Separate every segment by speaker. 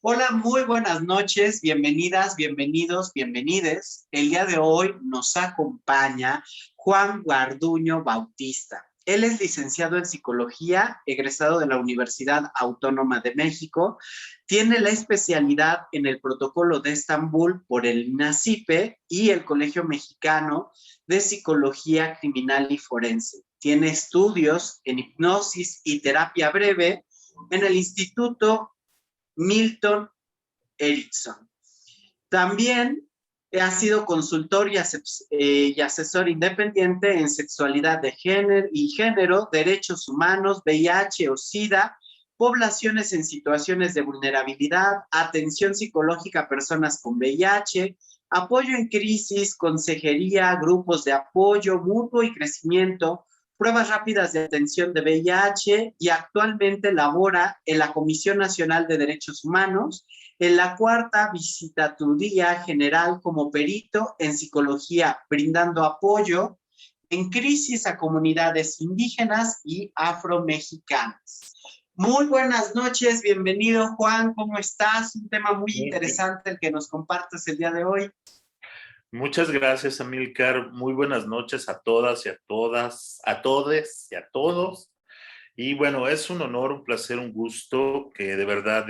Speaker 1: Hola, muy buenas noches, bienvenidas, bienvenidos, bienvenides. El día de hoy nos acompaña Juan Garduño Bautista. Él es licenciado en psicología, egresado de la Universidad Autónoma de México. Tiene la especialidad en el protocolo de Estambul por el INACIPE y el Colegio Mexicano de Psicología Criminal y Forense. Tiene estudios en hipnosis y terapia breve en el Instituto Milton Erickson. También ha sido consultor y asesor independiente en sexualidad de género, derechos humanos, VIH o SIDA, poblaciones en situaciones de vulnerabilidad, atención psicológica a personas con VIH, apoyo en crisis, consejería, grupos de apoyo mutuo y crecimiento, pruebas rápidas de atención de VIH y actualmente labora en la Comisión Nacional de Derechos Humanos en la cuarta visitaduría general como perito en psicología, brindando apoyo en crisis a comunidades indígenas y afromexicanas. Muy buenas noches, bienvenido Juan, ¿cómo estás? Un tema muy interesante el que nos compartes el día de hoy.
Speaker 2: Muchas gracias, Amílcar. Muy buenas noches a todas y a todas, a todes y a todos. Y bueno, es un honor, un placer, un gusto que de verdad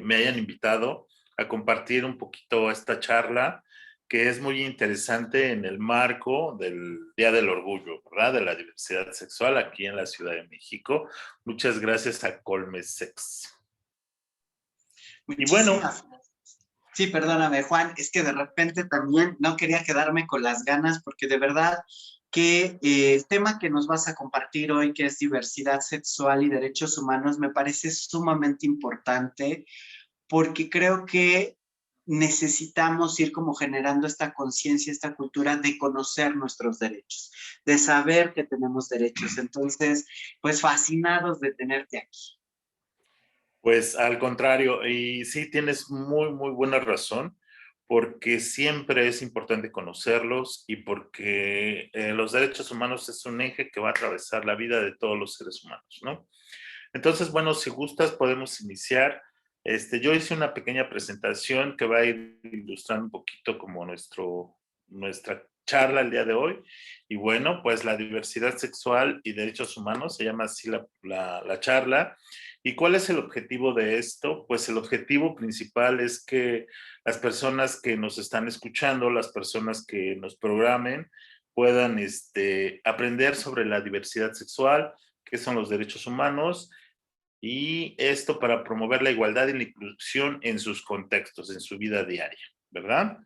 Speaker 2: me hayan invitado a compartir un poquito esta charla que es muy interesante en el marco del Día del Orgullo, ¿verdad? De la diversidad sexual aquí en la Ciudad de México. Muchas gracias a Colmesex. Y bueno,
Speaker 1: Muchísimas gracias. Sí, perdóname, Juan, es que de repente también no quería quedarme con las ganas porque de verdad que el tema que nos vas a compartir hoy, que es diversidad sexual y derechos humanos, me parece sumamente importante porque creo que necesitamos ir como generando esta conciencia, esta cultura de conocer nuestros derechos, de saber que tenemos derechos. Entonces, pues fascinados de tenerte aquí.
Speaker 2: pues al contrario, y sí tienes muy, muy buena razón, porque siempre es importante conocerlos y porque los derechos humanos es un eje que va a atravesar la vida de todos los seres humanos, ¿no? Entonces, bueno, si gustas, podemos iniciar. Yo hice una pequeña presentación que va a ir ilustrando un poquito como nuestra charla el día de hoy. Y bueno, pues la diversidad sexual y derechos humanos, se llama así la charla. ¿Y cuál es el objetivo de esto? Pues el objetivo principal es que las personas que nos están escuchando, las personas que nos programen, puedan aprender sobre la diversidad sexual, qué son los derechos humanos, y esto para promover la igualdad y la inclusión en sus contextos, en su vida diaria, ¿verdad?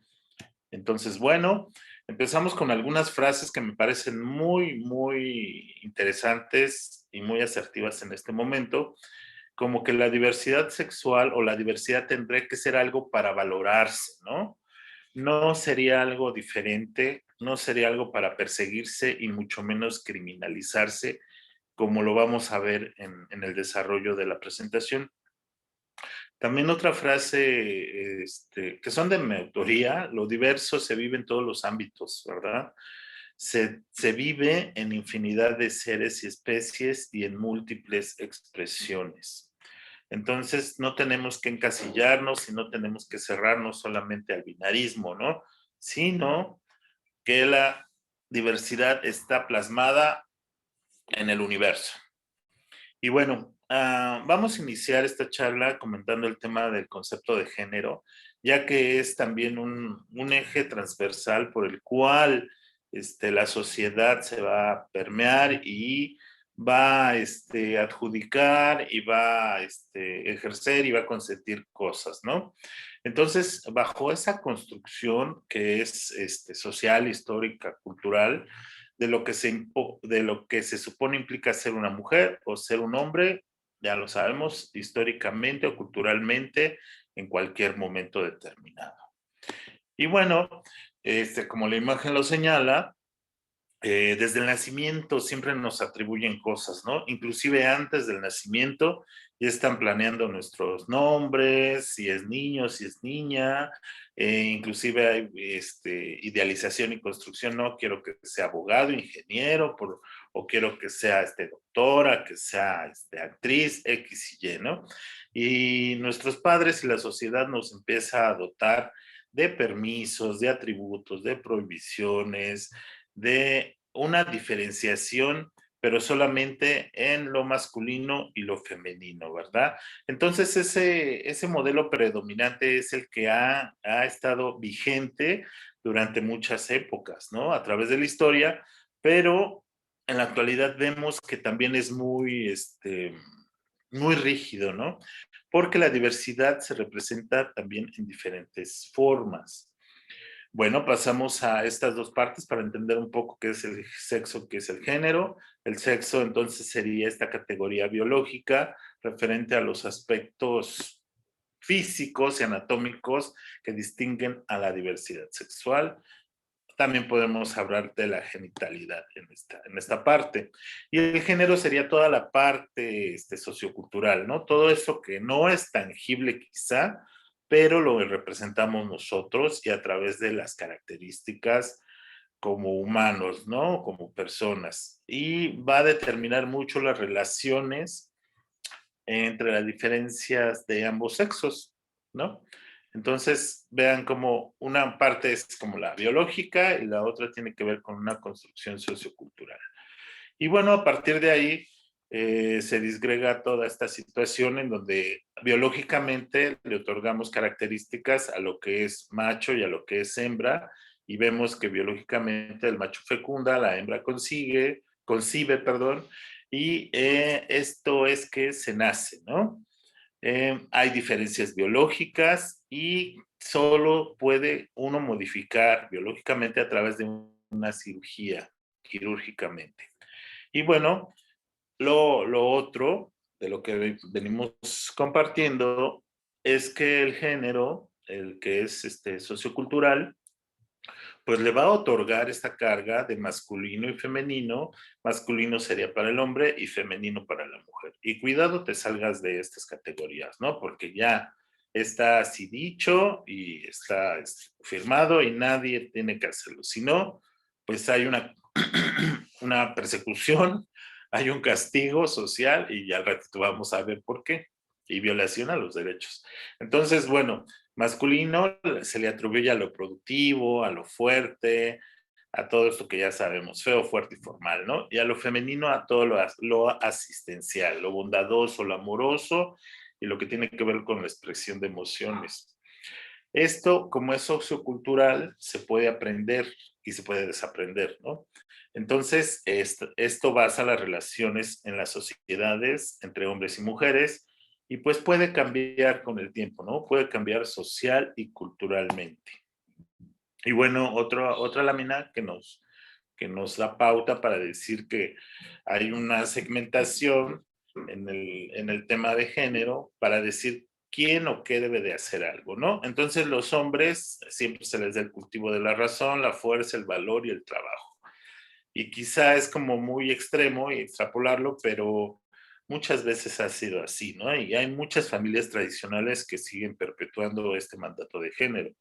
Speaker 2: Entonces, bueno, empezamos con algunas frases que me parecen muy, muy interesantes y muy asertivas en este momento, como que la diversidad sexual o la diversidad tendría que ser algo para valorarse, ¿no? No sería algo diferente, no sería algo para perseguirse y mucho menos criminalizarse, como lo vamos a ver en el desarrollo de la presentación. También otra frase que son de mi autoría: lo diverso se vive en todos los ámbitos, ¿verdad? Se vive en infinidad de seres y especies y en múltiples expresiones. Entonces, no tenemos que encasillarnos y no tenemos que cerrarnos solamente al binarismo, ¿no? Sino que la diversidad está plasmada en el universo. Y bueno, vamos a iniciar esta charla comentando el tema del concepto de género, ya que es también un eje transversal por el cual la sociedad se va a permear y va a adjudicar y va a ejercer y va a consentir cosas, ¿no? Entonces, bajo esa construcción que es social, histórica, cultural, de lo que se supone implica ser una mujer o ser un hombre, ya lo sabemos históricamente o culturalmente en cualquier momento determinado. Y bueno, como la imagen lo señala, desde el nacimiento siempre nos atribuyen cosas, ¿no? Inclusive antes del nacimiento ya están planeando nuestros nombres, si es niño, si es niña, inclusive hay idealización y construcción, no quiero que sea abogado, ingeniero, o quiero que sea doctora, que sea actriz, X y Y, ¿no? Y nuestros padres y la sociedad nos empieza a dotar de permisos, de atributos, de prohibiciones, de una diferenciación, pero solamente en lo masculino y lo femenino, ¿verdad? Entonces ese modelo predominante es el que ha estado vigente durante muchas épocas, ¿no? A través de la historia, pero en la actualidad vemos que también es muy rígido, ¿no? Porque la diversidad se representa también en diferentes formas. Bueno, pasamos a estas dos partes para entender un poco qué es el sexo, qué es el género. El sexo entonces sería esta categoría biológica referente a los aspectos físicos y anatómicos que distinguen a la diversidad sexual. También podemos hablar de la genitalidad en esta parte. Y el género sería toda la parte sociocultural, ¿no? Todo eso que no es tangible quizá, pero lo representamos nosotros y a través de las características como humanos, ¿no? Como personas. Y va a determinar mucho las relaciones entre las diferencias de ambos sexos, ¿no? Entonces, vean como una parte es como la biológica y la otra tiene que ver con una construcción sociocultural. Y bueno, a partir de ahí se disgrega toda esta situación en donde biológicamente le otorgamos características a lo que es macho y a lo que es hembra, y vemos que biológicamente el macho fecunda, la hembra concibe, perdón, y esto es que se nace, ¿no? Hay diferencias biológicas y solo puede uno modificar biológicamente a través de una cirugía, quirúrgicamente. Y bueno, lo otro de lo que venimos compartiendo es que el género, el que es sociocultural, pues le va a otorgar esta carga de masculino y femenino. Masculino sería para el hombre y femenino para la mujer. Y cuidado te salgas de estas categorías, ¿no? Porque ya está así dicho y está firmado y nadie tiene que hacerlo. Si no, pues hay una persecución, hay un castigo social y ya al ratito vamos a ver por qué. Y violación a los derechos. Entonces, bueno, masculino se le atribuye a lo productivo, a lo fuerte, a todo esto que ya sabemos, feo, fuerte y formal, ¿no? Y a lo femenino a todo lo asistencial, lo bondadoso, lo amoroso y lo que tiene que ver con la expresión de emociones. Esto, como es sociocultural, se puede aprender y se puede desaprender, ¿no? Entonces, esto basa las relaciones en las sociedades entre hombres y mujeres y pues puede cambiar con el tiempo, ¿no? Puede cambiar social y culturalmente. Y bueno, otra lámina que nos da pauta para decir que hay una segmentación en el tema de género para decir quién o qué debe de hacer algo, ¿no? Entonces los hombres siempre se les da el cultivo de la razón, la fuerza, el valor y el trabajo. Y quizá es como muy extremo y extrapolarlo, pero muchas veces ha sido así, ¿no? Y hay muchas familias tradicionales que siguen perpetuando este mandato de género.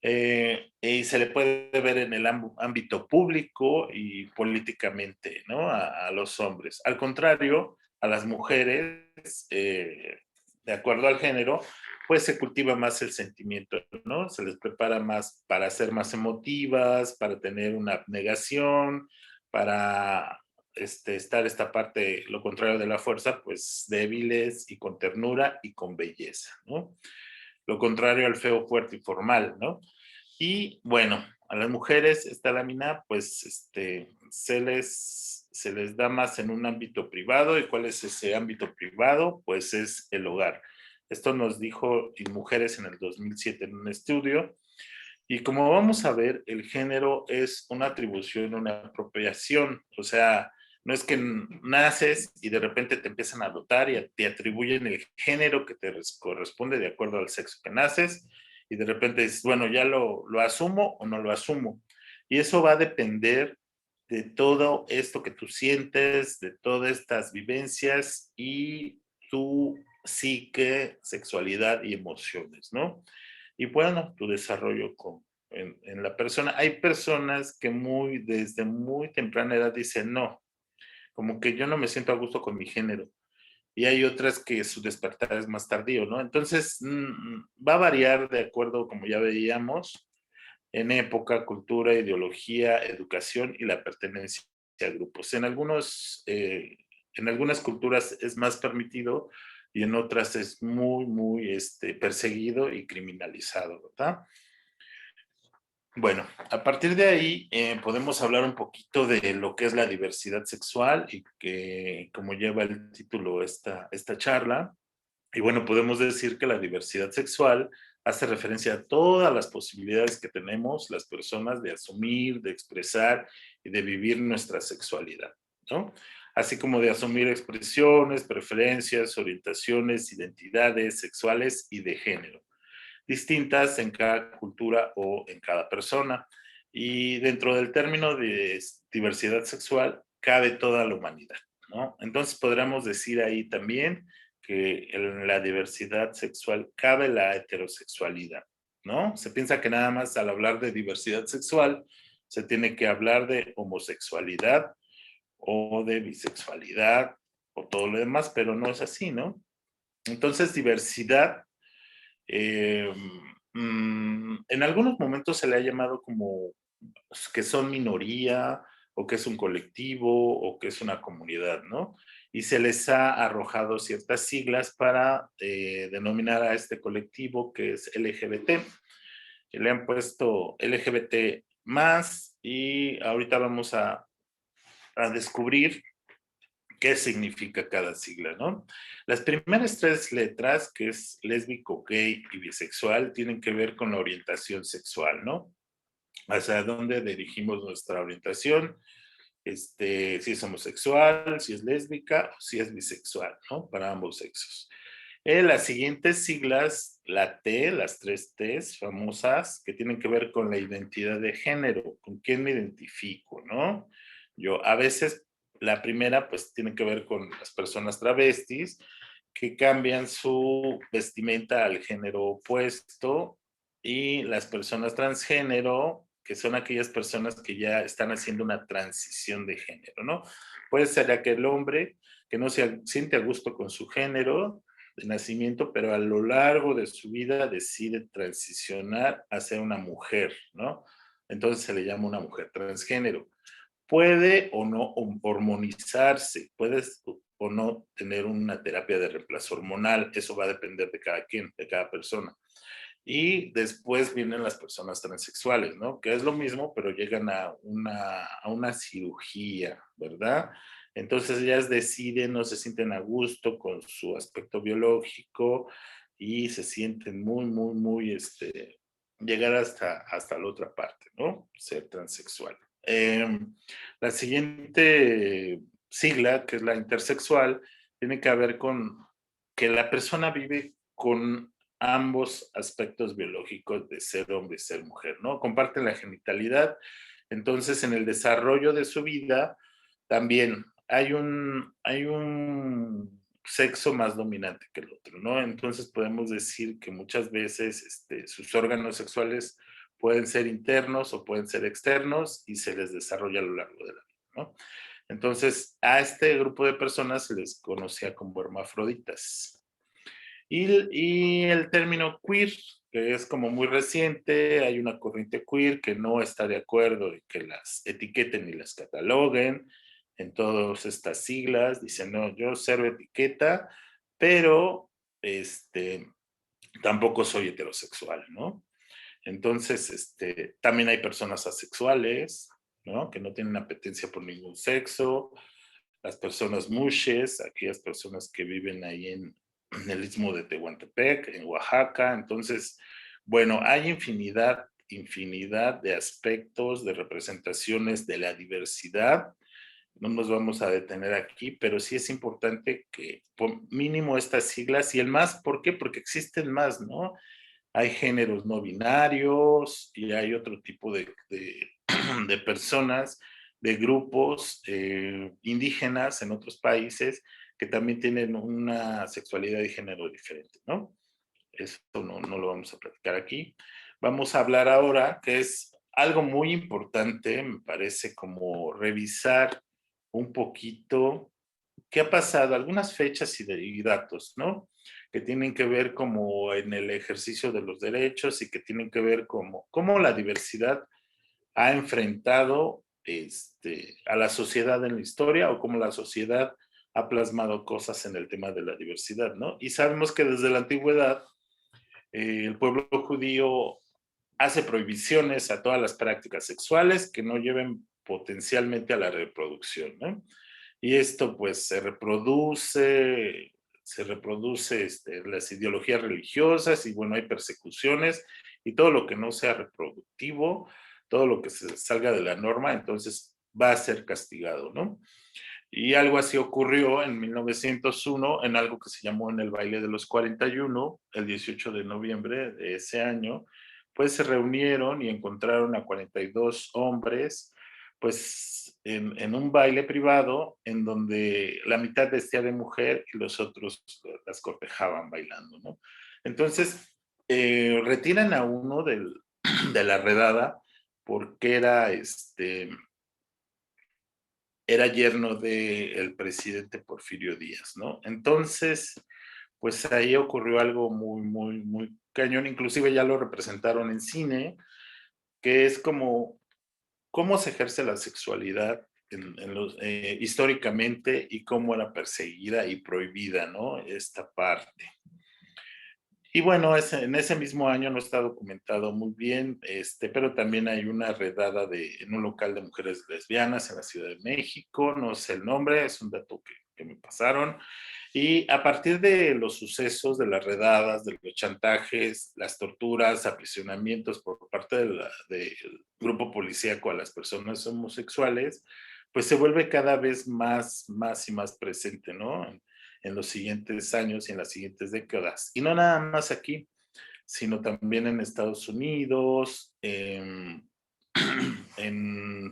Speaker 2: Y se le puede ver en el ámbito público y políticamente, ¿no? A los hombres. Al contrario, a las mujeres, de acuerdo al género, pues se cultiva más el sentimiento, ¿no? Se les prepara más para ser más emotivas, para tener una abnegación, para estar esta parte, lo contrario de la fuerza, pues débiles y con ternura y con belleza, ¿no? Lo contrario al feo, fuerte y formal, ¿no? Y bueno, a las mujeres esta lámina, pues se les da más en un ámbito privado. ¿Y cuál es ese ámbito privado? Pues es el hogar. Esto nos dijo Mujeres en el 2007 en un estudio. Y como vamos a ver, el género es una atribución, una apropiación. O sea, no es que naces y de repente te empiezan a dotar y te atribuyen el género que te corresponde de acuerdo al sexo que naces y de repente dices, bueno, ya lo asumo o no lo asumo. Y eso va a depender de todo esto que tú sientes, de todas estas vivencias y tu psique, sexualidad y emociones, ¿no? Y bueno, tu desarrollo en la persona. Hay personas que desde muy temprana edad dicen, no, como que yo no me siento a gusto con mi género. Y hay otras que su despertar es más tardío, ¿no? Entonces, va a variar de acuerdo, como ya veíamos, en época, cultura, ideología, educación y la pertenencia a grupos. En algunas culturas es más permitido y en otras es muy, muy perseguido y criminalizado, ¿verdad? Bueno, a partir de ahí podemos hablar un poquito de lo que es la diversidad sexual y que, como lleva el título esta charla, y bueno, podemos decir que la diversidad sexual hace referencia a todas las posibilidades que tenemos las personas de asumir, de expresar y de vivir nuestra sexualidad, ¿no? Así como de asumir expresiones, preferencias, orientaciones, identidades sexuales y de género distintas en cada cultura o en cada persona. Y dentro del término de diversidad sexual cabe toda la humanidad, ¿no? Entonces podríamos decir ahí también que en la diversidad sexual cabe la heterosexualidad, ¿no? Se piensa que nada más al hablar de diversidad sexual se tiene que hablar de homosexualidad o de bisexualidad o todo lo demás, pero no es así, ¿no? Entonces, diversidad eh, en algunos momentos se le ha llamado como que son minoría o que es un colectivo o que es una comunidad, ¿no? Y se les ha arrojado ciertas siglas para denominar a este colectivo que es LGBT, que le han puesto LGBT más y ahorita vamos a descubrir qué significa cada sigla, ¿no? Las primeras tres letras, que es lésbico, gay y bisexual, tienen que ver con la orientación sexual, ¿no? Hacia dónde dirigimos nuestra orientación, si es homosexual, si es lésbica o si es bisexual, ¿no? Para ambos sexos. Las siguientes siglas, la T, las tres Ts famosas, que tienen que ver con la identidad de género, con quién me identifico, ¿no? Yo a veces, la primera, pues tiene que ver con las personas travestis que cambian su vestimenta al género opuesto y las personas transgénero, que son aquellas personas que ya están haciendo una transición de género, ¿no? Puede ser aquel hombre que no se siente a gusto con su género, de nacimiento, pero a lo largo de su vida decide transicionar a ser una mujer, ¿no? Entonces se le llama una mujer transgénero. Puede o no hormonizarse, puede o no tener una terapia de reemplazo hormonal, eso va a depender de cada quien, de cada persona. Y después vienen las personas transexuales, ¿no? Que es lo mismo, pero llegan a una cirugía, ¿verdad? Entonces ellas deciden, no se sienten a gusto con su aspecto biológico y se sienten muy, muy, muy, llegar hasta la otra parte, ¿no? Ser transexual. La siguiente sigla, que es la intersexual, tiene que ver con que la persona vive con ambos aspectos biológicos de ser hombre y ser mujer, ¿no? Comparten la genitalidad, entonces en el desarrollo de su vida también hay un sexo más dominante que el otro, ¿no? Entonces podemos decir que muchas veces sus órganos sexuales pueden ser internos o pueden ser externos y se les desarrolla a lo largo de la vida, ¿no? Entonces, a este grupo de personas se les conocía como hermafroditas. Y el término queer, que es como muy reciente, hay una corriente queer que no está de acuerdo en que las etiqueten y las cataloguen en todas estas siglas, dicen, no, yo cero etiqueta, pero tampoco soy heterosexual, ¿no? Entonces, también hay personas asexuales, ¿no? Que no tienen apetencia por ningún sexo, las personas mushes, aquellas personas que viven ahí en el istmo de Tehuantepec, en Oaxaca. Entonces, bueno, hay infinidad de aspectos, de representaciones de la diversidad. No nos vamos a detener aquí, pero sí es importante que por mínimo estas siglas y el más, ¿por qué? Porque existen más, ¿no? Hay géneros no binarios y hay otro tipo de personas, de grupos indígenas en otros países que también tienen una sexualidad y género diferente, ¿no? Eso no lo vamos a platicar aquí. Vamos a hablar ahora, que es algo muy importante, me parece, como revisar un poquito qué ha pasado, algunas fechas y datos, ¿no? Que tienen que ver como en el ejercicio de los derechos y que tienen que ver como cómo la diversidad ha enfrentado a la sociedad en la historia o cómo la sociedad ha plasmado cosas en el tema de la diversidad, ¿no? Y sabemos que desde la antigüedad el pueblo judío hace prohibiciones a todas las prácticas sexuales que no lleven potencialmente a la reproducción, ¿no? Y esto pues se reproduce las ideologías religiosas y bueno, hay persecuciones y todo lo que no sea reproductivo, todo lo que se salga de la norma, entonces va a ser castigado, ¿no? Y algo así ocurrió en 1901 en algo que se llamó en el baile de los 41, el 18 de noviembre de ese año, pues se reunieron y encontraron a 42 hombres, pues en un baile privado en donde la mitad vestía de mujer y los otros las cortejaban bailando, ¿no? Entonces, retiran a uno de la redada porque era yerno del presidente Porfirio Díaz, ¿no? Entonces, pues ahí ocurrió algo muy, muy, muy cañón, inclusive ya lo representaron en cine, que es como cómo se ejerce la sexualidad históricamente y cómo era perseguida y prohibida, ¿no? Esta parte. Y bueno, en ese mismo año no está documentado muy bien, pero también hay una redada en un local de mujeres lesbianas en la Ciudad de México, no sé el nombre, es un dato que me pasaron. Y a partir de los sucesos, de las redadas, de los chantajes, las torturas, aprisionamientos por parte del grupo policíaco a las personas homosexuales, pues se vuelve cada vez más y más presente, ¿no? En los siguientes años y en las siguientes décadas. Y no nada más aquí, sino también en Estados Unidos, en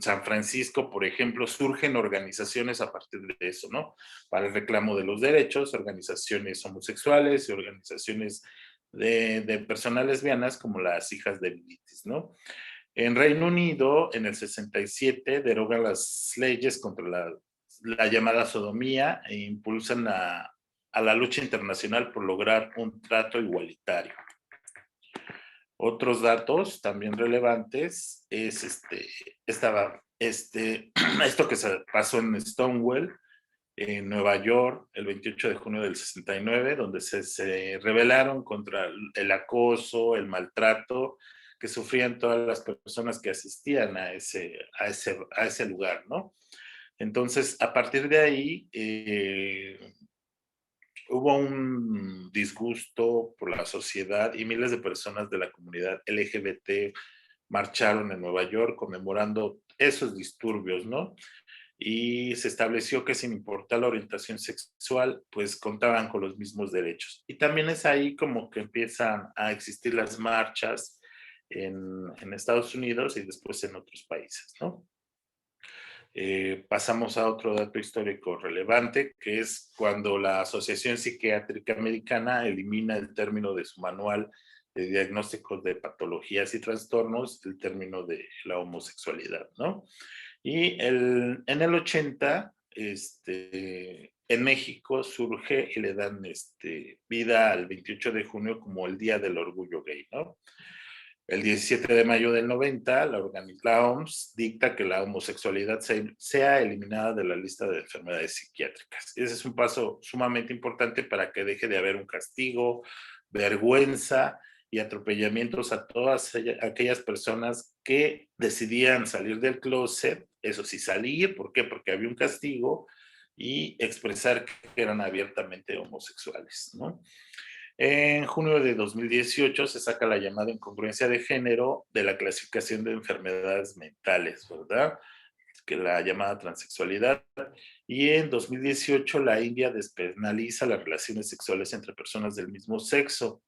Speaker 2: San Francisco, por ejemplo, surgen organizaciones a partir de eso, ¿no? Para el reclamo de los derechos, organizaciones homosexuales y organizaciones de personas lesbianas como las hijas de Bilitis, ¿no? En Reino Unido, en el 67, derogan las leyes contra la llamada sodomía e impulsan a la lucha internacional por lograr un trato igualitario. Otros datos también relevantes es esto que se pasó en Stonewall, en Nueva York, el 28 de junio del 69, donde se rebelaron contra el acoso, el maltrato que sufrían todas las personas que asistían a ese lugar, ¿no? Entonces, a partir de ahí, hubo un disgusto por la sociedad y miles de personas de la comunidad LGBT marcharon en Nueva York conmemorando esos disturbios, ¿no? Y se estableció que sin importar la orientación sexual, pues contaban con los mismos derechos. Y también es ahí como que empiezan a existir las marchas en Estados Unidos y después en otros países, ¿no? Pasamos a otro dato histórico relevante, que es cuando la Asociación Psiquiátrica Americana elimina el término de su manual de diagnósticos de patologías y trastornos, el término de la homosexualidad, ¿no? Y en el 80, en México surge y le dan vida al 28 de junio como el Día del Orgullo Gay, ¿no? El 17 de mayo del 90, la OMS dicta que la homosexualidad sea eliminada de la lista de enfermedades psiquiátricas. Ese es un paso sumamente importante para que deje de haber un castigo, vergüenza y atropellamientos a todas aquellas personas que decidían salir del closet, eso sí, salir, ¿por qué? Porque había un castigo y expresar que eran abiertamente homosexuales, ¿no? En junio de 2018 se saca la llamada incongruencia de género de la clasificación de enfermedades mentales, ¿verdad? Que la llamada transexualidad. Y en 2018 la India despenaliza las relaciones sexuales entre personas del mismo sexo.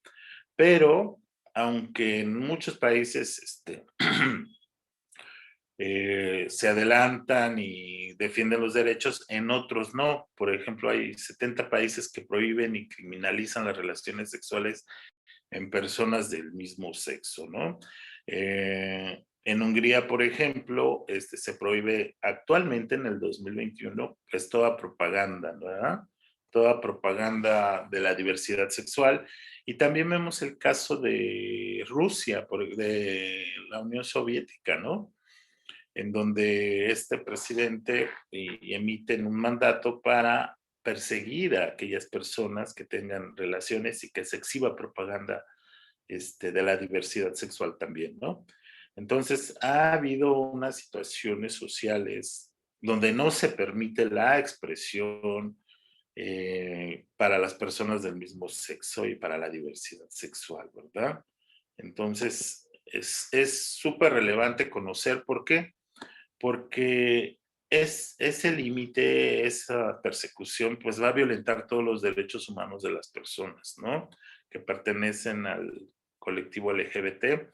Speaker 2: Pero, aunque en muchos países se adelantan y defienden los derechos, en otros no. Por ejemplo, hay 70 países que prohíben y criminalizan las relaciones sexuales en personas del mismo sexo, ¿no? En Hungría, por ejemplo, se prohíbe actualmente en el 2021, pues toda propaganda, ¿verdad? Toda propaganda de la diversidad sexual. Y también vemos el caso de Rusia, de la Unión Soviética, ¿no? En donde este presidente emite un mandato para perseguir a aquellas personas que tengan relaciones y que se exhiba propaganda de la diversidad sexual también, ¿no? Entonces, ha habido unas situaciones sociales donde no se permite la expresión para las personas del mismo sexo y para la diversidad sexual, ¿verdad? Entonces, es súper relevante conocer por qué, porque ese límite, esa persecución, pues va a violentar todos los derechos humanos de las personas, ¿no? Que pertenecen al colectivo LGBT.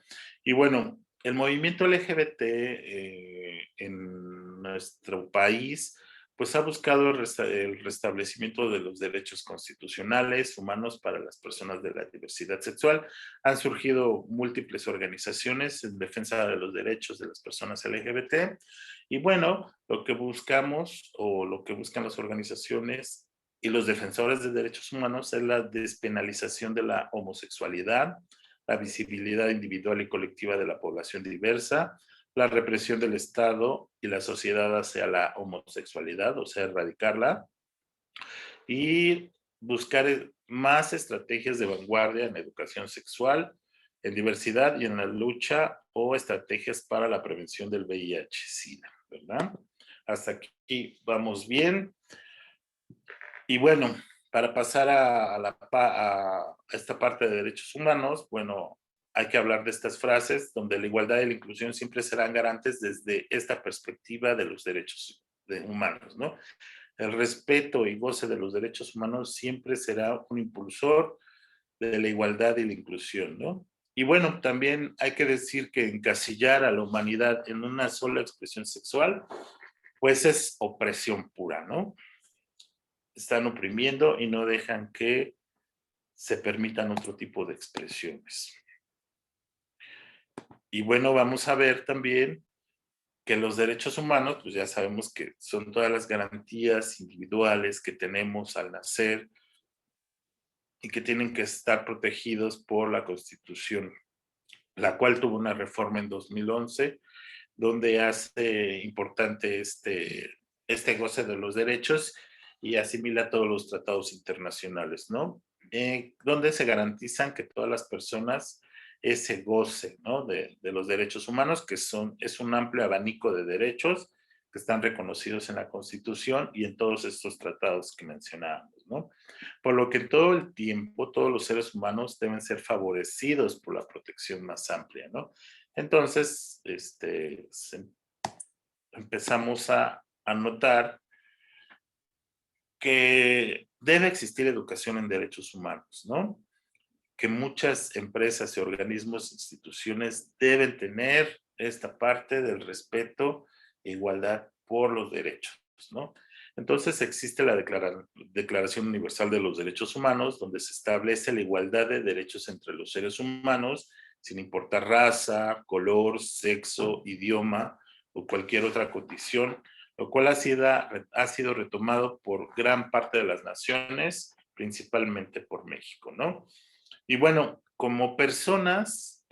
Speaker 2: Y bueno, el movimiento LGBT en nuestro país, pues ha buscado el restablecimiento de los derechos constitucionales humanos para las personas de la diversidad sexual. Han surgido múltiples organizaciones en defensa de los derechos de las personas LGBT. Y bueno, lo que buscamos o lo que buscan las organizaciones y los defensores de derechos humanos es la despenalización de la homosexualidad, la visibilidad individual y colectiva de la población diversa, la represión del Estado y la sociedad hacia la homosexualidad, o sea, erradicarla, y buscar más estrategias de vanguardia en educación sexual, en diversidad y en la lucha o estrategias para la prevención del VIH-Sida, ¿verdad? Hasta aquí vamos bien. Y bueno, para pasar a esta parte de derechos humanos, bueno, hay que hablar de estas frases donde la igualdad y la inclusión siempre serán garantes desde esta perspectiva de los derechos humanos, ¿no? El respeto y goce de los derechos humanos siempre será un impulsor de la igualdad y la inclusión, ¿no? Y bueno, también hay que decir que encasillar a la humanidad en una sola expresión sexual, pues es opresión pura, ¿no? Están oprimiendo y no dejan que se permitan otro tipo de expresiones. Y bueno, vamos a ver también que los derechos humanos, pues ya sabemos que son todas las garantías individuales que tenemos al nacer y que tienen que estar protegidos por la Constitución, la cual tuvo una reforma en 2011, donde hace importante este goce de los derechos y asimila todos los tratados internacionales, ¿no? Donde se garantizan que todas las personas ese goce, ¿no? De los derechos humanos, que es un amplio abanico de derechos que están reconocidos en la Constitución y en todos estos tratados que mencionábamos, ¿no? Por lo que todo el tiempo todos los seres humanos deben ser favorecidos por la protección más amplia, ¿no? Entonces, empezamos a notar que debe existir educación en derechos humanos, ¿no? Que muchas empresas y organismos, instituciones deben tener esta parte del respeto e igualdad por los derechos, ¿no? Entonces existe la Declaración Universal de los Derechos Humanos, donde se establece la igualdad de derechos entre los seres humanos, sin importar raza, color, sexo, idioma o cualquier otra condición, lo cual ha sido retomado por gran parte de las naciones, principalmente por México, ¿no? Y bueno, como personas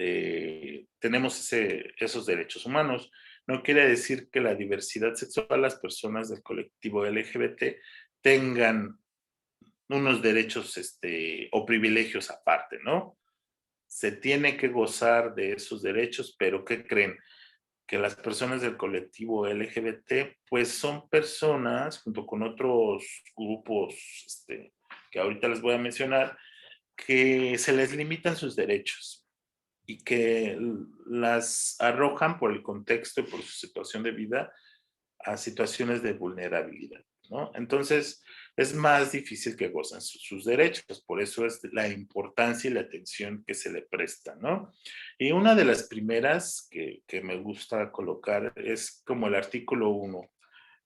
Speaker 2: tenemos esos derechos humanos. No quiere decir que la diversidad sexual, las personas del colectivo LGBT tengan unos derechos o privilegios aparte, ¿no? Se tiene que gozar de esos derechos, pero ¿qué creen? Que las personas del colectivo LGBT, pues son personas, junto con otros grupos que ahorita les voy a mencionar, que se les limitan sus derechos y que las arrojan por el contexto y por su situación de vida a situaciones de vulnerabilidad, ¿no? Entonces, es más difícil que gocen sus derechos, por eso es la importancia y la atención que se le presta, ¿no? Y una de las primeras que me gusta colocar es como el artículo 1,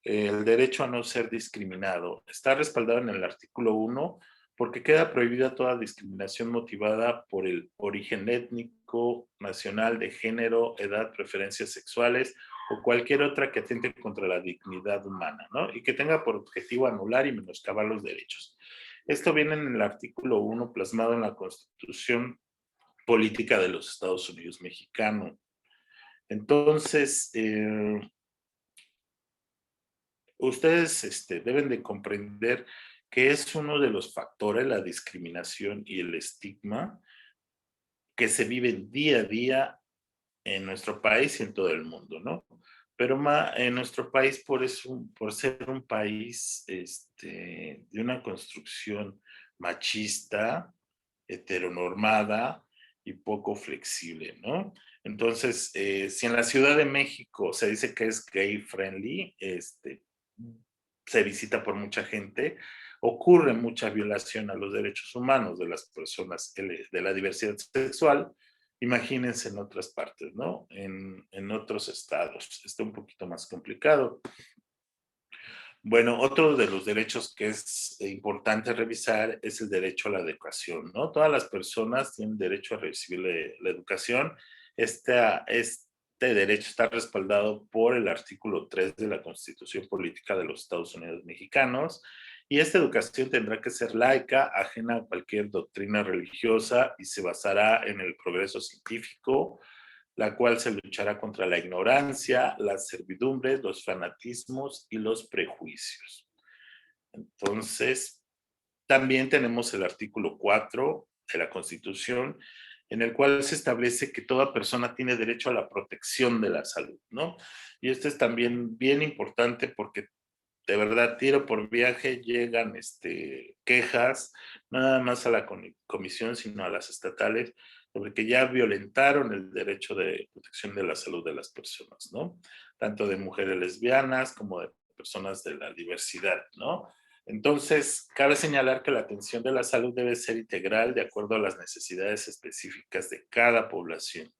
Speaker 2: el derecho a no ser discriminado. Está respaldado en el artículo 1 porque queda prohibida toda discriminación motivada por el origen étnico, nacional, de género, edad, preferencias sexuales o cualquier otra que atente contra la dignidad humana, ¿no? Y que tenga por objetivo anular y menoscabar los derechos. Esto viene en el artículo 1 plasmado en la Constitución Política de los Estados Unidos Mexicano. Entonces, ustedes deben de comprender que es uno de los factores, la discriminación y el estigma que se viven día a día en nuestro país y en todo el mundo, ¿no? Pero en nuestro país, por ser un país de una construcción machista, heteronormada y poco flexible, ¿no? Entonces, si en la Ciudad de México se dice que es gay friendly, se visita por mucha gente, ocurre mucha violación a los derechos humanos de las personas de la diversidad sexual. Imagínense en otras partes, ¿no? En otros estados. Está un poquito más complicado. Bueno, otro de los derechos que es importante revisar es el derecho a la educación, ¿no? Todas las personas tienen derecho a recibir la educación. Este derecho está respaldado por el artículo 3 de la Constitución Política de los Estados Unidos Mexicanos, y esta educación tendrá que ser laica, ajena a cualquier doctrina religiosa y se basará en el progreso científico, la cual se luchará contra la ignorancia, las servidumbres, los fanatismos y los prejuicios. Entonces, también tenemos el artículo 4 de la Constitución, en el cual se establece que toda persona tiene derecho a la protección de la salud, ¿no? Y esto es también bien importante porque de verdad, tiro por viaje, llegan quejas, nada más a la comisión, sino a las estatales, sobre que ya violentaron el derecho de protección de la salud de las personas, ¿no? Tanto de mujeres lesbianas como de personas de la diversidad, ¿no? Entonces, cabe señalar que la atención de la salud debe ser integral de acuerdo a las necesidades específicas de cada población.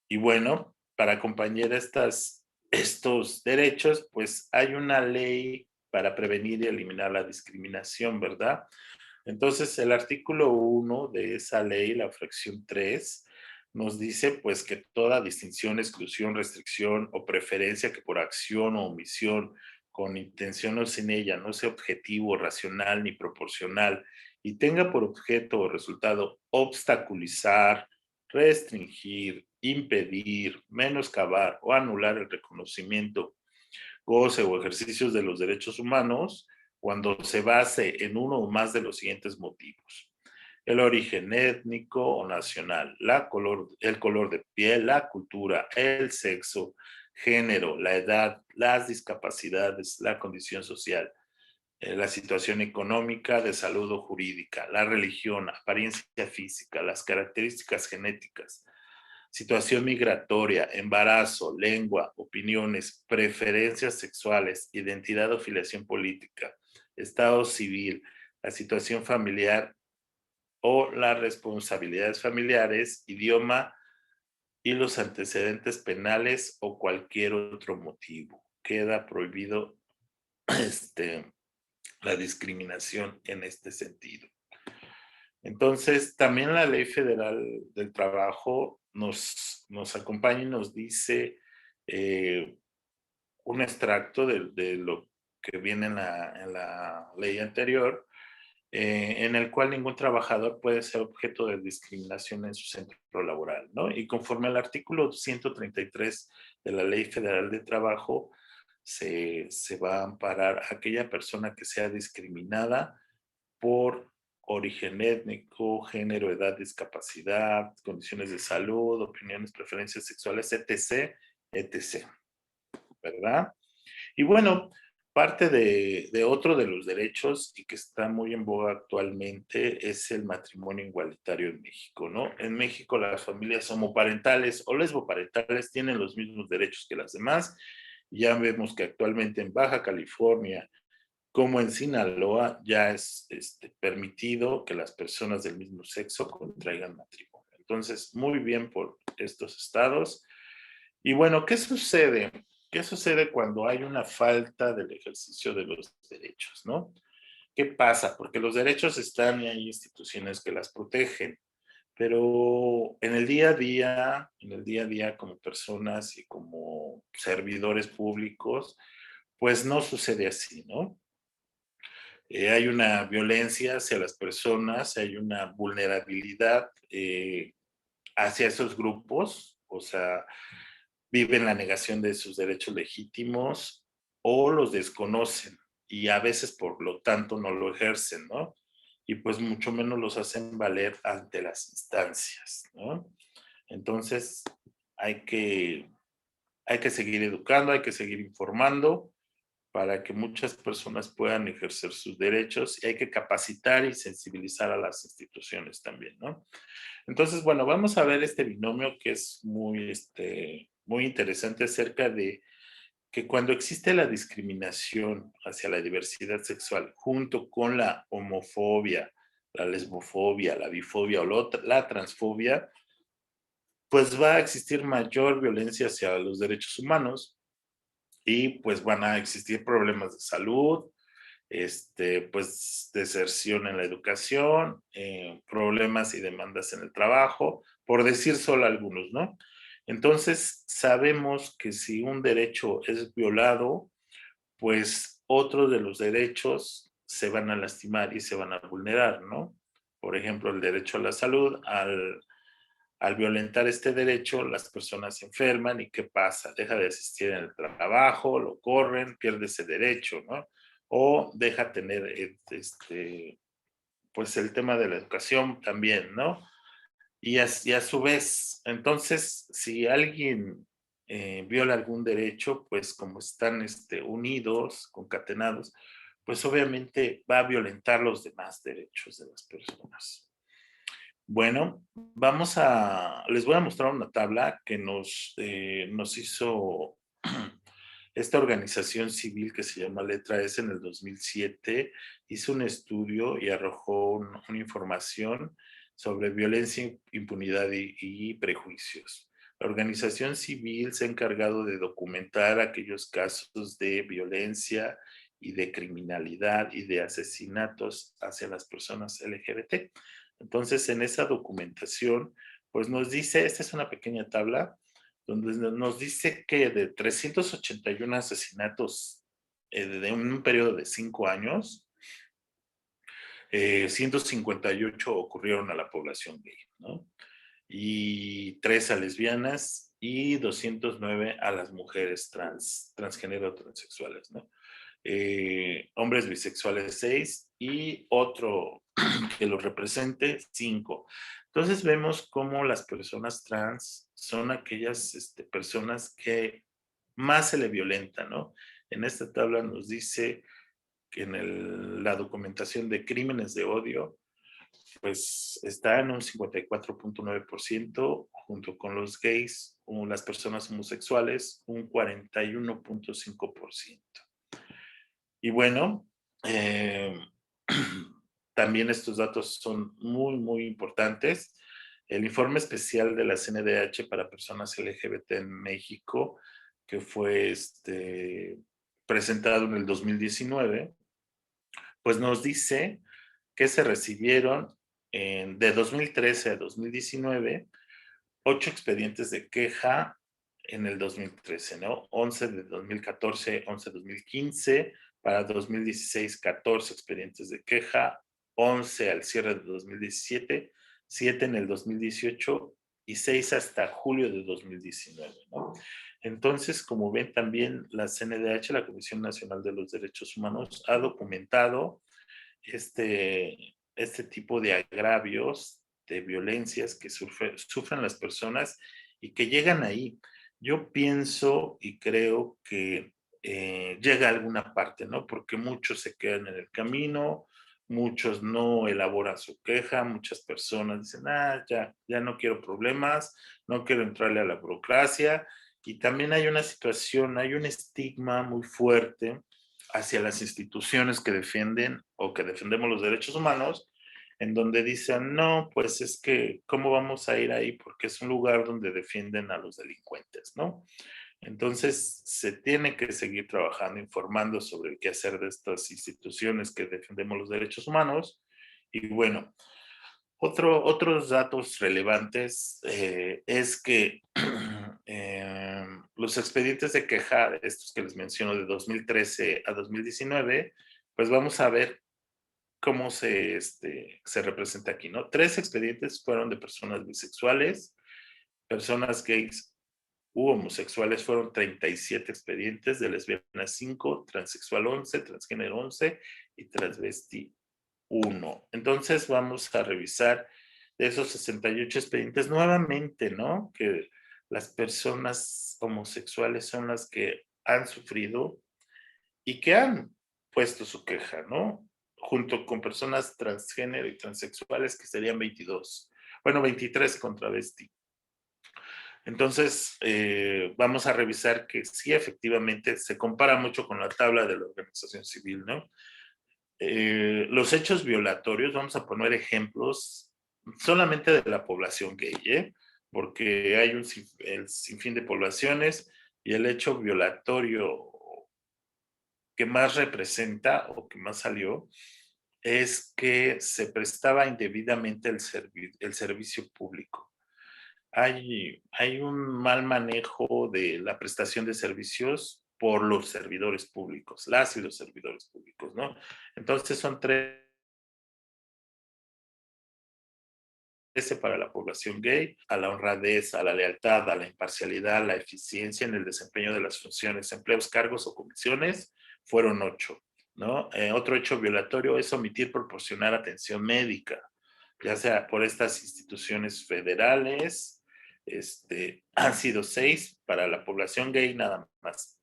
Speaker 2: Y bueno, para acompañar estos derechos, pues hay una ley para prevenir y eliminar la discriminación, ¿verdad? Entonces, el artículo 1 de esa ley, la fracción 3, nos dice pues que toda distinción, exclusión, restricción o preferencia que por acción o omisión, con intención o sin ella, no sea objetivo, racional ni proporcional y tenga por objeto o resultado obstaculizar, restringir, impedir, menoscabar o anular el reconocimiento, goce o ejercicios de los derechos humanos cuando se base en uno o más de los siguientes motivos: el origen étnico o nacional, el color de piel, la cultura, el sexo, género, la edad, las discapacidades, la condición social, la situación económica, de salud o jurídica, la religión, apariencia física, las características genéticas, situación migratoria, embarazo, lengua, opiniones, preferencias sexuales, identidad o filiación política, estado civil, la situación familiar o las responsabilidades familiares, idioma y los antecedentes penales o cualquier otro motivo. Queda prohibido la discriminación en este sentido. Entonces, también la Ley Federal del Trabajo nos acompaña y nos dice un extracto de lo que viene en la ley anterior, en el cual ningún trabajador puede ser objeto de discriminación en su centro laboral, ¿no? Y conforme al artículo 133 de la Ley Federal de Trabajo, se va a amparar a aquella persona que sea discriminada por origen étnico, género, edad, discapacidad, condiciones de salud, opiniones, preferencias sexuales, etc., etc., ¿verdad? Y bueno, parte de otro de los derechos y que está muy en boga actualmente es el matrimonio igualitario en México, ¿no? En México las familias homoparentales o lesboparentales tienen los mismos derechos que las demás. Ya vemos que actualmente en Baja California, como en Sinaloa, ya es permitido que las personas del mismo sexo contraigan matrimonio. Entonces, muy bien por estos estados. Y bueno, ¿qué sucede? ¿Qué sucede cuando hay una falta del ejercicio de los derechos, no? ¿Qué pasa? Porque los derechos están y hay instituciones que las protegen, pero en el día a día como personas y como servidores públicos, pues no sucede así, ¿no? Hay una violencia hacia las personas, hay una vulnerabilidad hacia esos grupos, o sea, viven la negación de sus derechos legítimos o los desconocen y a veces por lo tanto no lo ejercen, ¿no? Y pues mucho menos los hacen valer ante las instancias, ¿no? Entonces hay que, hay que seguir educando, hay que seguir informando para que muchas personas puedan ejercer sus derechos y hay que capacitar y sensibilizar a las instituciones también, ¿no? Entonces, bueno, vamos a ver este binomio que es muy, muy interesante acerca de que cuando existe la discriminación hacia la diversidad sexual junto con la homofobia, la lesbofobia, la bifobia o la transfobia, pues va a existir mayor violencia hacia los derechos humanos y pues van a existir problemas de salud, pues deserción en la educación, problemas y demandas en el trabajo, por decir solo algunos, ¿no? Entonces, sabemos que si un derecho es violado, pues otros de los derechos se van a lastimar y se van a vulnerar, ¿no? Por ejemplo, el derecho a la salud, al violentar este derecho, las personas se enferman y ¿qué pasa? Deja de asistir en el trabajo, lo corren, pierde ese derecho, ¿no? O deja tener, pues el tema de la educación también, ¿no? Y a su vez, entonces, si alguien viola algún derecho, pues como están unidos, concatenados, pues obviamente va a violentar los demás derechos de las personas. Bueno, les voy a mostrar una tabla que nos hizo esta organización civil que se llama Letra S en el 2007. Hizo un estudio y arrojó una información sobre violencia, impunidad y prejuicios. La organización civil se ha encargado de documentar aquellos casos de violencia y de criminalidad y de asesinatos hacia las personas LGBT. Entonces, en esa documentación, pues nos dice, esta es una pequeña tabla, donde nos dice que de 381 asesinatos de un periodo de 5 años, 158 ocurrieron a la población gay, ¿no? Y 3 a lesbianas y 209 a las mujeres transgénero transexuales, ¿no? Hombres bisexuales 6 y otro que los represente 5. Entonces vemos cómo las personas trans son aquellas personas que más se le violenta, ¿no? En esta tabla nos dice que en la documentación de crímenes de odio, pues está en un 54.9%, junto con los gays o las personas homosexuales, un 41.5%. Y bueno, eh, también estos datos son muy, muy importantes. El informe especial de la CNDH para personas LGBT en México, que fue presentado en el 2019, pues nos dice que se recibieron de 2013 a 2019 8 expedientes de queja en el 2013, ¿no? 11 de 2014, 11 de 2015, para 2016, 14 expedientes de queja, 11 al cierre de 2017, 7 en el 2018 y 6 hasta julio de 2019, ¿no? Entonces, como ven también la CNDH, la Comisión Nacional de los Derechos Humanos, ha documentado este tipo de agravios, de violencias que sufren las personas y que llegan ahí. Yo pienso y creo que llega a alguna parte, ¿no? Porque muchos se quedan en el camino, muchos no elaboran su queja, muchas personas dicen, ya no quiero problemas, no quiero entrarle a la burocracia. Y también hay una situación, hay un estigma muy fuerte hacia las instituciones que defienden o que defendemos los derechos humanos, en donde dicen, no, pues es que, ¿cómo vamos a ir ahí? Porque es un lugar donde defienden a los delincuentes, ¿no? Entonces, se tiene que seguir trabajando, informando sobre el quehacer de estas instituciones que defendemos los derechos humanos. Y bueno, otros datos relevantes es que los expedientes de queja, estos que les menciono de 2013 a 2019, pues vamos a ver cómo se representa aquí, ¿no? 3 expedientes fueron de personas bisexuales, personas gays u homosexuales fueron 37 expedientes, de lesbianas 5, transexual 11, transgénero 11 y transvesti 1. Entonces vamos a revisar de esos 68 expedientes nuevamente, ¿no? Que las personas homosexuales son las que han sufrido y que han puesto su queja, ¿no? Junto con personas transgénero y transexuales, que serían 22. Bueno, 23 con travesti. Entonces, vamos a revisar que sí, efectivamente, se compara mucho con la tabla de la organización civil, ¿no? Los hechos violatorios, vamos a poner ejemplos solamente de la población gay, porque hay el sinfín de poblaciones y el hecho violatorio que más representa o que más salió es que se prestaba indebidamente el servicio público. Hay un mal manejo de la prestación de servicios por los servidores públicos, las y los servidores públicos, ¿no? Entonces son 13 para la población gay: a la honradez, a la lealtad, a la imparcialidad, a la eficiencia en el desempeño de las funciones, empleos, cargos o comisiones, fueron 8, ¿no? Otro hecho violatorio es omitir proporcionar atención médica, ya sea por estas instituciones federales. Han sido 6 para la población gay nada más.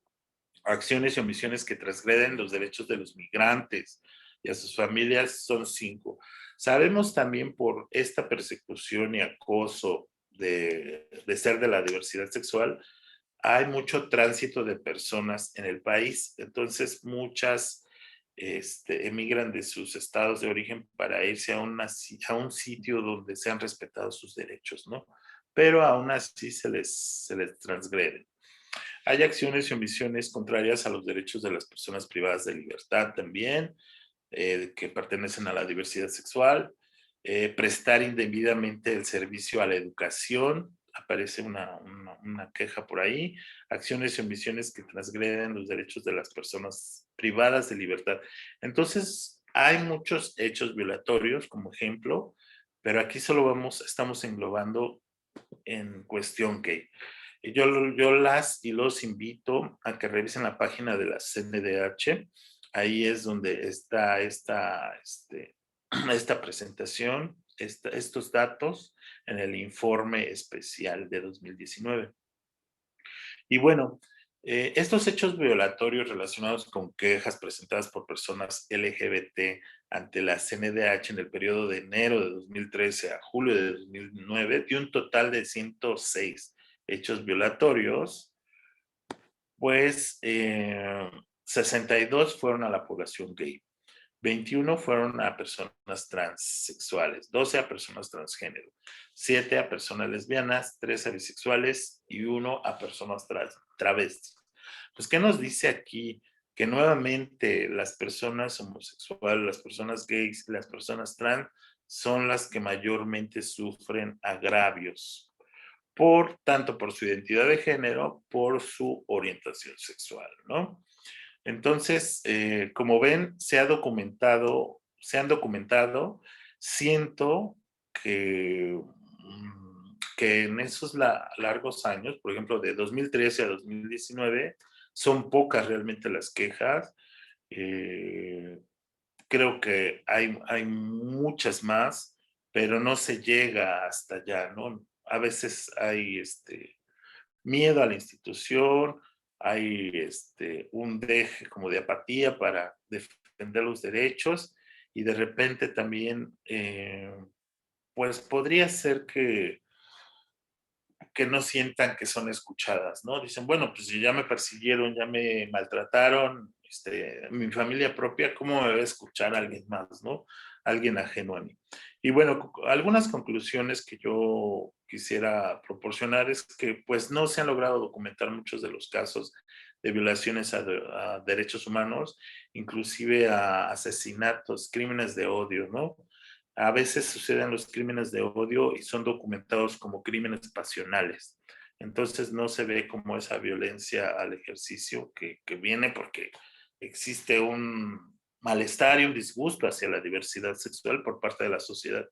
Speaker 2: Acciones y omisiones que transgreden los derechos de los migrantes y a sus familias son 5. Sabemos también por esta persecución y acoso de ser de la diversidad sexual, hay mucho tránsito de personas en el país. Entonces, muchas emigran de sus estados de origen para irse a un sitio donde sean respetados sus derechos, ¿no? Pero aún así se les transgreden. Hay acciones y omisiones contrarias a los derechos de las personas privadas de libertad también, que pertenecen a la diversidad sexual. Prestar indebidamente el servicio a la educación, aparece una queja por ahí. Acciones y omisiones que transgreden los derechos de las personas privadas de libertad. Entonces, hay muchos hechos violatorios como ejemplo, pero aquí solo estamos englobando en cuestión gay. Yo las y los invito a que revisen la página de la CNDH. Ahí es donde está esta presentación, estos datos en el informe especial de 2019. Y bueno, estos hechos violatorios relacionados con quejas presentadas por personas LGBT ante la CNDH en el periodo de enero de 2013 a julio de 2009 dio un total de 106 hechos violatorios, pues 62 fueron a la población gay, 21 fueron a personas transexuales, 12 a personas transgénero, 7 a personas lesbianas, 3 a bisexuales y 1 a personas travestis. Pues, ¿qué nos dice aquí? Que nuevamente las personas homosexuales, las personas gays y las personas trans son las que mayormente sufren agravios, tanto por su identidad de género, por su orientación sexual, ¿no? Entonces, como ven, se han documentado, siento que en esos largos años, por ejemplo, de 2013 a 2019, son pocas realmente las quejas. Eh, Creo que hay muchas más, pero no se llega hasta allá, ¿no? A veces hay miedo a la institución, hay un deje como de apatía para defender los derechos y de repente también, pues podría ser que no sientan que son escuchadas, ¿no? Dicen, bueno, pues si ya me persiguieron, ya me maltrataron, mi familia propia, ¿cómo me va a escuchar alguien más, ¿no? Alguien ajeno a mí. Y bueno, algunas conclusiones que yo quisiera proporcionar es que pues no se han logrado documentar muchos de los casos de violaciones a derechos humanos, inclusive a asesinatos, crímenes de odio, ¿no? A veces suceden los crímenes de odio y son documentados como crímenes pasionales. Entonces no se ve como esa violencia al ejercicio que viene porque existe un malestar y un disgusto hacia la diversidad sexual por parte de la sociedad.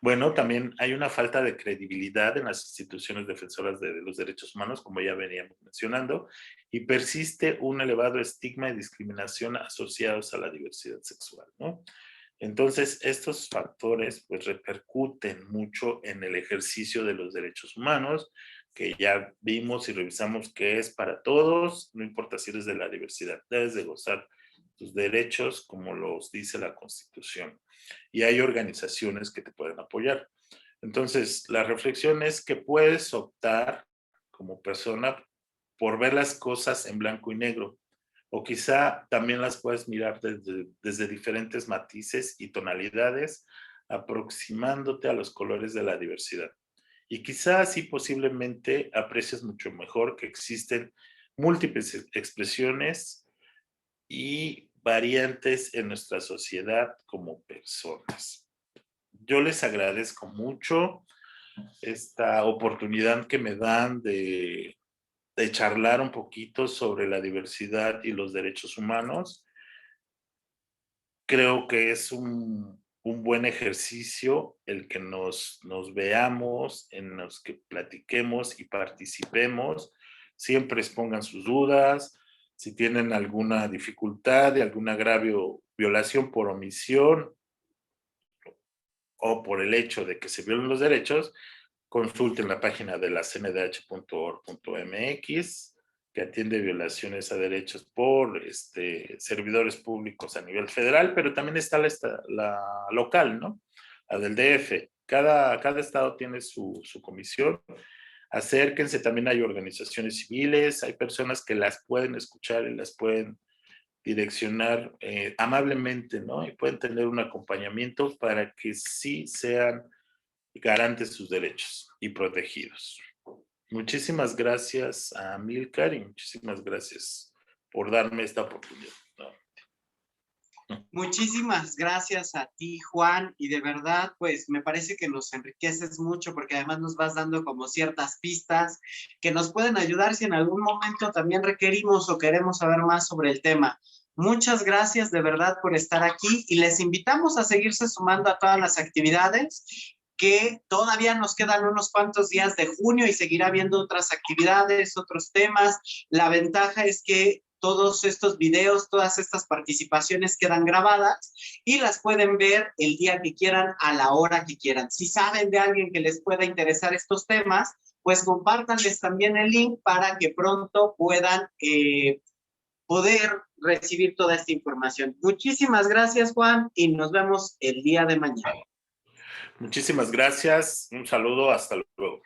Speaker 2: Bueno, también hay una falta de credibilidad en las instituciones defensoras de los derechos humanos, como ya veníamos mencionando, y persiste un elevado estigma y discriminación asociados a la diversidad sexual, ¿no? Entonces, estos factores pues repercuten mucho en el ejercicio de los derechos humanos, que ya vimos y revisamos que es para todos, no importa si eres de la diversidad, debes de gozar tus derechos como los dice la Constitución. Y hay organizaciones que te pueden apoyar. Entonces, la reflexión es que puedes optar como persona por ver las cosas en blanco y negro, o quizá también las puedes mirar desde diferentes matices y tonalidades, aproximándote a los colores de la diversidad. Y quizá así posiblemente aprecies mucho mejor que existen múltiples expresiones y variantes en nuestra sociedad como personas. Yo les agradezco mucho esta oportunidad que me dan de charlar un poquito sobre la diversidad y los derechos humanos. Creo que es un buen ejercicio el que nos veamos, en los que platiquemos y participemos. Siempre expongan sus dudas. Si tienen alguna dificultad, algún agravio, violación por omisión o por el hecho de que se violen los derechos, consulten la página de la cndh.org.mx, que atiende violaciones a derechos por servidores públicos a nivel federal, pero también está la local, ¿no? La del DF. Cada estado tiene su comisión. Acérquense, también hay organizaciones civiles, hay personas que las pueden escuchar y las pueden direccionar amablemente, ¿no? Y pueden tener un acompañamiento para que sí sean garantes sus derechos y protegidos. Muchísimas gracias a Amílcar y muchísimas gracias por darme esta oportunidad.
Speaker 1: Muchísimas gracias a ti, Juan, y de verdad, pues me parece que nos enriqueces mucho porque además nos vas dando como ciertas pistas que nos pueden ayudar si en algún momento también requerimos o queremos saber más sobre el tema. Muchas gracias de verdad por estar aquí y les invitamos a seguirse sumando a todas las actividades que todavía nos quedan unos cuantos días de junio y seguirá habiendo otras actividades, otros temas. La ventaja es que todos estos videos, todas estas participaciones quedan grabadas y las pueden ver el día que quieran, a la hora que quieran. Si saben de alguien que les pueda interesar estos temas, pues compártanles también el link para que pronto puedan poder recibir toda esta información. Muchísimas gracias, Juan, y nos vemos el día de mañana.
Speaker 2: Muchísimas gracias. Un saludo. Hasta luego.